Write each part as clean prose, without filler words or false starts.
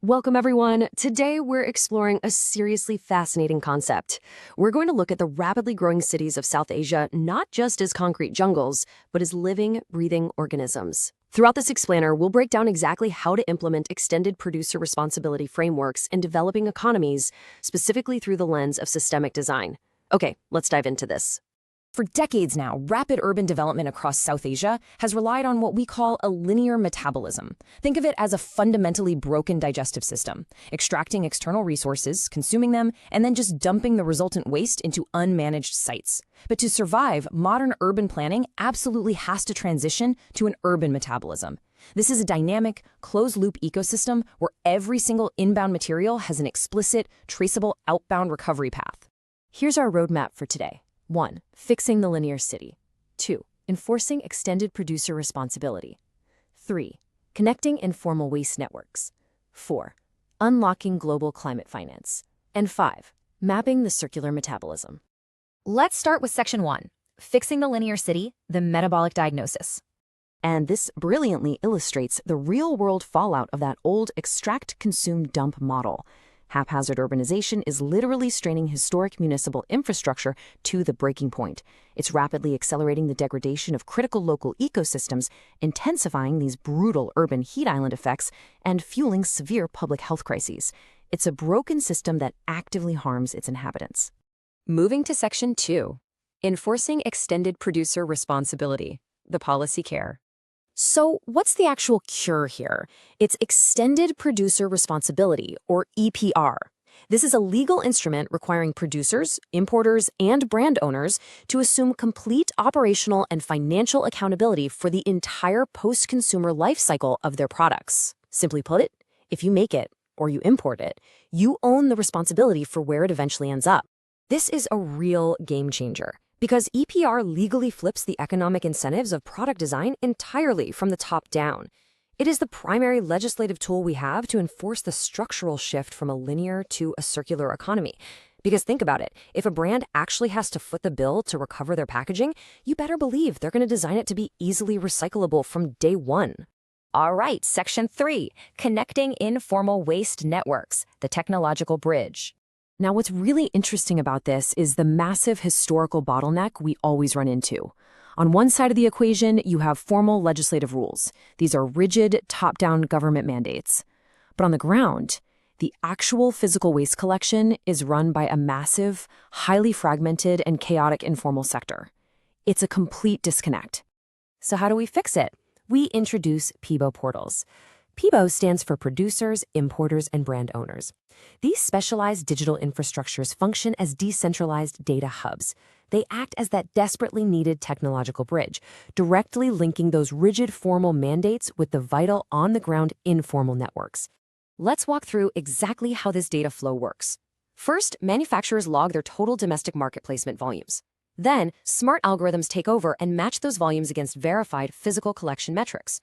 Welcome, everyone. Today, we're exploring a seriously fascinating concept. We're going to look at the rapidly growing cities of South Asia not just as concrete jungles, but as living, breathing organisms. Throughout this explainer, we'll break down exactly how to implement extended producer responsibility frameworks in developing economies, specifically through the lens of systemic design. Okay, let's dive into this. For decades now, rapid urban development across South Asia has relied on what we call a linear metabolism. Think of it as a fundamentally broken digestive system, extracting external resources, consuming them, and then just dumping the resultant waste into unmanaged sites. But to survive, modern urban planning absolutely has to transition to an urban metabolism. This is a dynamic, closed-loop ecosystem where every single inbound material has an explicit, traceable outbound recovery path. Here's our roadmap for today. 1. Fixing the linear city. 2. Enforcing extended producer responsibility. 3. Connecting informal waste networks. 4. Unlocking global climate finance. And 5. Mapping the circular metabolism. Let's start with Section 1, Fixing the Linear City, the Metabolic Diagnosis. And this brilliantly illustrates the real-world fallout of that old extract, consume, dump model. Haphazard urbanization is literally straining historic municipal infrastructure to the breaking point. It's rapidly accelerating the degradation of critical local ecosystems, intensifying these brutal urban heat island effects, and fueling severe public health crises. It's a broken system that actively harms its inhabitants. Moving to Section 2, Enforcing Extended Producer Responsibility, the Policy Care. So what's the actual cure here? It's extended producer responsibility, or EPR. This is a legal instrument requiring producers, importers, and brand owners to assume complete operational and financial accountability for the entire post-consumer life cycle of their products. Simply put, if you make it or you import it, you own the responsibility for where it eventually ends up. This is a real game changer, because EPR legally flips the economic incentives of product design entirely from the top down. It is the primary legislative tool we have to enforce the structural shift from a linear to a circular economy. Because think about it, if a brand actually has to foot the bill to recover their packaging, you better believe they're going to design it to be easily recyclable from day one. All right, Section 3, Connecting Informal Waste Networks, the Technological Bridge. Now, what's really interesting about this is the massive historical bottleneck we always run into. On one side of the equation, you have formal legislative rules. These are rigid, top-down government mandates. But on the ground, the actual physical waste collection is run by a massive, highly fragmented, and chaotic informal sector. It's a complete disconnect. So how do we fix it? We introduce PIBO portals. PIBO stands for Producers, Importers, and Brand Owners. These specialized digital infrastructures function as decentralized data hubs. They act as that desperately needed technological bridge, directly linking those rigid formal mandates with the vital on-the-ground informal networks. Let's walk through exactly how this data flow works. First, manufacturers log their total domestic market placement volumes. Then, smart algorithms take over and match those volumes against verified physical collection metrics.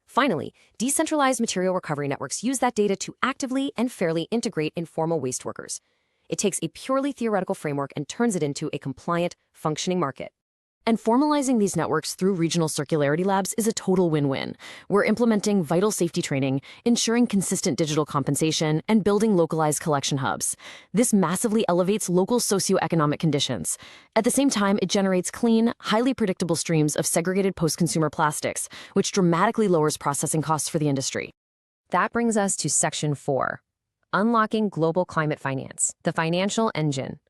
Finally, decentralized material recovery networks use that data to actively and fairly integrate informal waste workers. It takes a purely theoretical framework and turns it into a compliant, functioning market. And formalizing these networks through regional circularity labs is a total win-win. We're implementing vital safety training, ensuring consistent digital compensation, and building localized collection hubs. This massively elevates local socioeconomic conditions. At the same time, it generates clean, highly predictable streams of segregated post-consumer plastics, which dramatically lowers processing costs for the industry. That brings us to Section 4, Unlocking Global Climate Finance, the Financial Engine.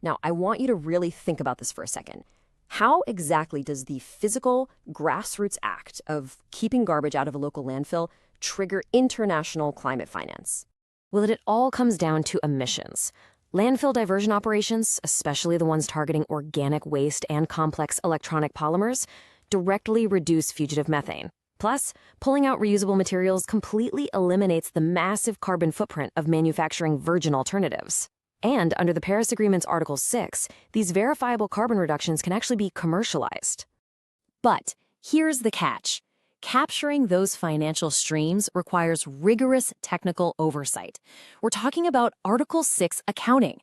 Now, I want you to really think about this for a second. How exactly does the physical grassroots act of keeping garbage out of a local landfill trigger international climate finance? Well, it all comes down to emissions. Landfill diversion operations, especially the ones targeting organic waste and complex electronic polymers, directly reduce fugitive methane. Plus, pulling out reusable materials completely eliminates the massive carbon footprint of manufacturing virgin alternatives. And under the Paris Agreement's Article 6, these verifiable carbon reductions can actually be commercialized. But here's the catch. Capturing those financial streams requires rigorous technical oversight. We're talking about Article 6 accounting.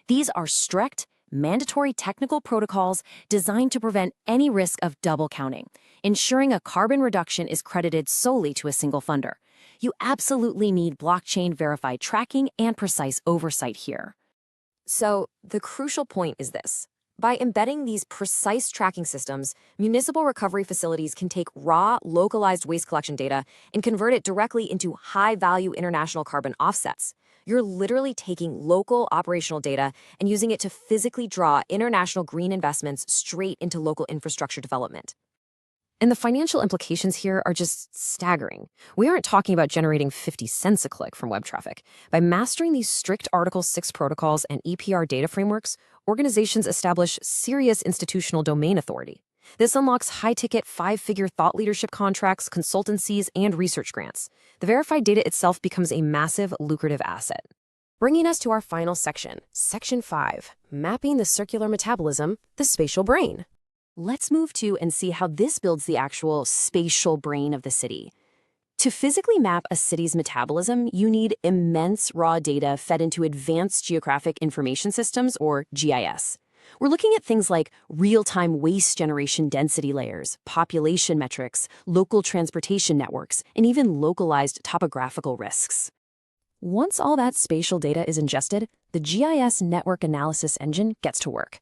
These are strict, mandatory technical protocols designed to prevent any risk of double counting, ensuring a carbon reduction is credited solely to a single funder. You absolutely need blockchain-verified tracking and precise oversight here. So, the crucial point is this. By embedding these precise tracking systems, municipal recovery facilities can take raw, localized waste collection data and convert it directly into high-value international carbon offsets. You're literally taking local operational data and using it to physically draw international green investments straight into local infrastructure development. And the financial implications here are just staggering. We aren't talking about generating 50 cents a click from web traffic. By mastering these strict Article 6 protocols and EPR data frameworks, organizations establish serious institutional domain authority. This unlocks high-ticket, five-figure thought leadership contracts, consultancies, and research grants. The verified data itself becomes a massive, lucrative asset. Bringing us to our final section, Section 5, Mapping the Circular Metabolism, the Spatial Brain. Let's move to and see how this builds the actual spatial brain of the city. To physically map a city's metabolism, you need immense raw data fed into advanced geographic information systems, or GIS. We're looking at things like real-time waste generation density layers, population metrics, local transportation networks, and even localized topographical risks. Once all that spatial data is ingested, the GIS network analysis engine gets to work.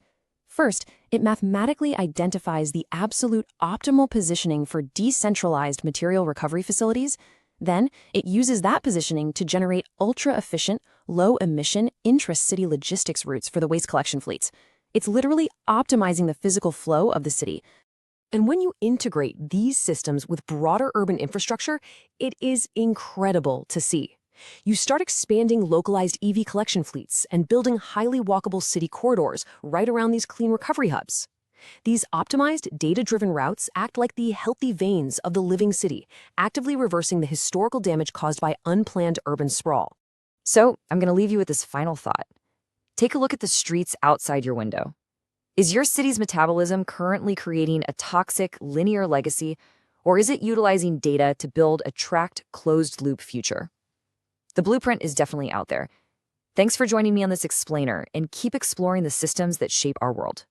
First, it mathematically identifies the absolute optimal positioning for decentralized material recovery facilities. Then, it uses that positioning to generate ultra-efficient, low-emission, intra-city logistics routes for the waste collection fleets. It's literally optimizing the physical flow of the city. And when you integrate these systems with broader urban infrastructure, it is incredible to see. You start expanding localized EV collection fleets and building highly walkable city corridors right around these clean recovery hubs. These optimized, data-driven routes act like the healthy veins of the living city, actively reversing the historical damage caused by unplanned urban sprawl. So, I'm going to leave you with this final thought. Take a look at the streets outside your window. Is your city's metabolism currently creating a toxic, linear legacy, or is it utilizing data to build a tracked, closed-loop future? The blueprint is definitely out there. Thanks for joining me on this explainer, and keep exploring the systems that shape our world.